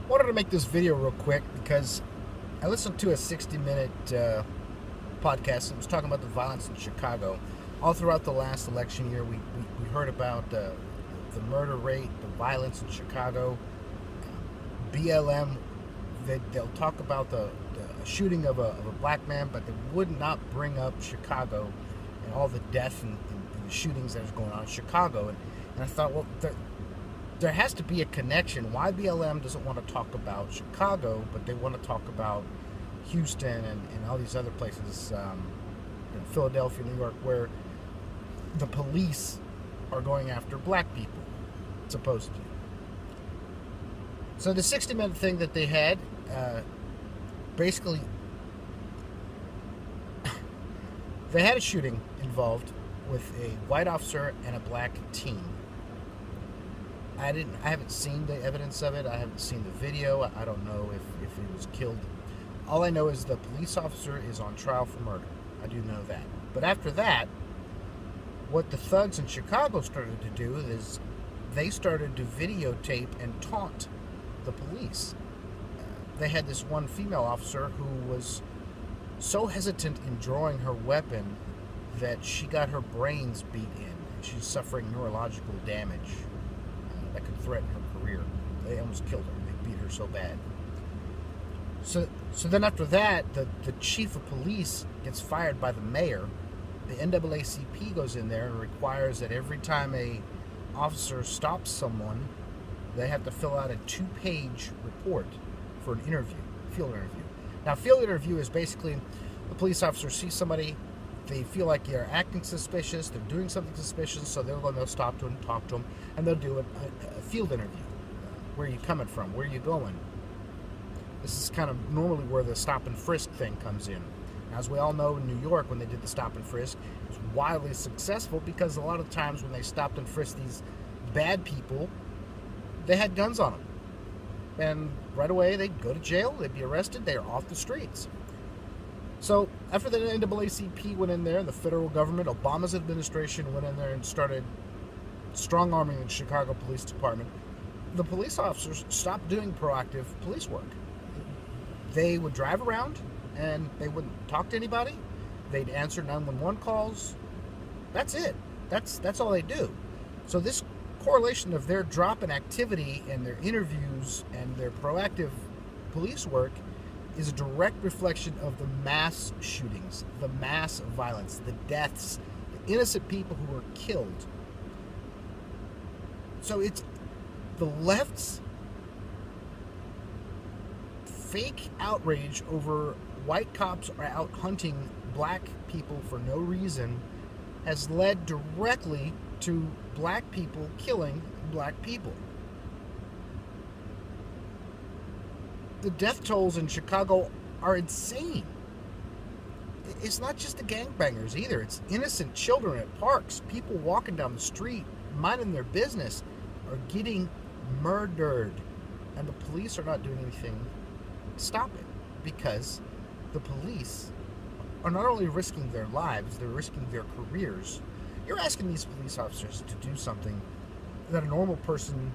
Wanted to make this video real quick because I listened to a 60-minute podcast that was talking about the violence in Chicago. All throughout the last election year, we heard about the murder rate, the violence in Chicago. BLM, they'll talk about the shooting of a black man, but they would not bring up Chicago and all the death and the shootings that is going on in Chicago. And I thought, well, there has to be a connection. Why BLM doesn't want to talk about Chicago, but they want to talk about Houston and all these other places, in Philadelphia, New York, where the police are going after black people, supposedly. So the 60-minute thing that they had, basically, they had a shooting involved with a white officer and a black teen. I haven't seen the evidence of it. I haven't seen the video. I don't know if he was killed. All I know is the police officer is on trial for murder. I do know that. But after that, what the thugs in Chicago started to do is they started to videotape and taunt the police. They had this one female officer who was so hesitant in drawing her weapon that she got her brains beat in. She's suffering neurological damage that could threaten her career. They almost killed her. They beat her so bad. So then after that, the chief of police gets fired by the mayor. The NAACP goes in there and requires that every time a officer stops someone, they have to fill out a 2-page report for an interview, field interview. Now, field interview is basically the police officer sees somebody, they feel like they're acting suspicious, they're doing something suspicious, so they'll stop to them, talk to them, and they'll do a field interview. Where are you coming from? Where are you going? This is kind of normally where the stop and frisk thing comes in. As we all know, in New York, when they did the stop and frisk, it was wildly successful because a lot of times when they stopped and frisked these bad people, they had guns on them. And right away, they'd go to jail, they'd be arrested, they're off the streets. So after the NAACP went in there, the federal government, Obama's administration went in there and started strong-arming the Chicago Police Department, the police officers stopped doing proactive police work. They would drive around and they wouldn't talk to anybody. They'd answer 911 calls. That's it. That's all they do. So this correlation of their drop in activity and their interviews and their proactive police work is a direct reflection of the mass shootings, the mass violence, the deaths, the innocent people who were killed. So it's the left's fake outrage over white cops are out hunting black people for no reason has led directly to black people killing black people. The death tolls in Chicago are insane. It's not just the gangbangers either. It's innocent children at parks, people walking down the street, minding their business, are getting murdered. And the police are not doing anything to stop it because the police are not only risking their lives, they're risking their careers. You're asking these police officers to do something that a normal person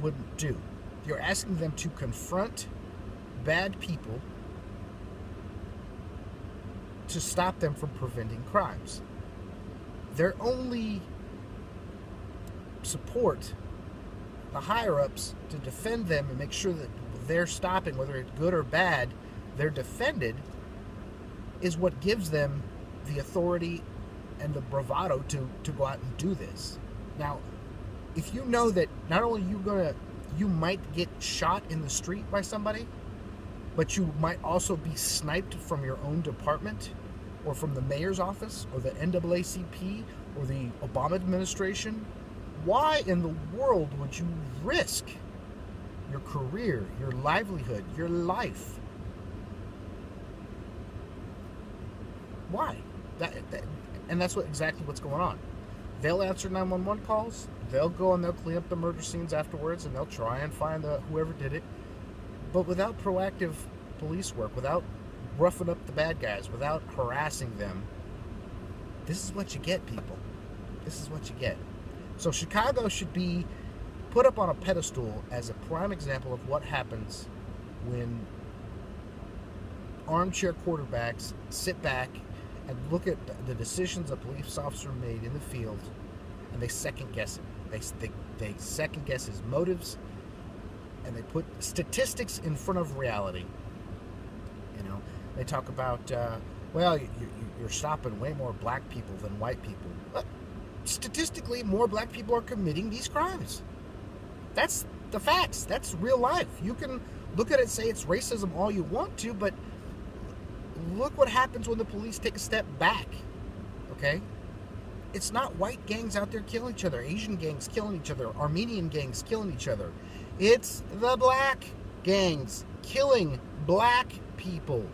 wouldn't do. You're asking them to confront bad people to stop them from preventing crimes. Their only support, the higher-ups, to defend them and make sure that they're stopping, whether it's good or bad, they're defended, is what gives them the authority and the bravado to go out and do this. Now, if you know that not only you might get shot in the street by somebody, but you might also be sniped from your own department or from the mayor's office or the NAACP or the Obama administration, why in the world would you risk your career, your livelihood, your life? Why? And that's exactly what's going on. They'll answer 911 calls. They'll go and they'll clean up the murder scenes afterwards, and they'll try and find whoever did it. But without proactive police work, without roughing up the bad guys, without harassing them, this is what you get, people. This is what you get. So Chicago should be put up on a pedestal as a prime example of what happens when armchair quarterbacks sit back and look at the decisions a police officer made in the field, and they second guess it. They second guess his motives, and they put statistics in front of reality. You know, they talk about, well, you're stopping way more black people than white people. But statistically, more black people are committing these crimes. That's the facts. That's real life. You can look at it and say it's racism all you want to, but look what happens when the police take a step back, okay? It's not white gangs out there killing each other, Asian gangs killing each other, Armenian gangs killing each other. It's the black gangs killing black people.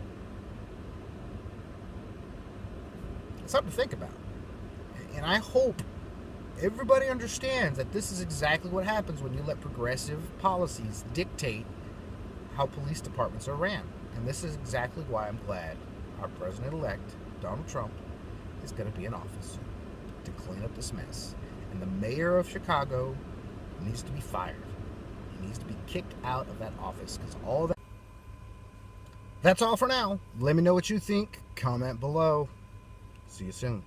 It's something to think about. And I hope everybody understands that this is exactly what happens when you let progressive policies dictate how police departments are ran. And this is exactly why I'm glad our president-elect, Donald Trump, is going to be in office to clean up this mess. And the mayor of Chicago needs to be fired. He needs to be kicked out of that office because all that. That's all for now. Let me know what you think. Comment below. See you soon.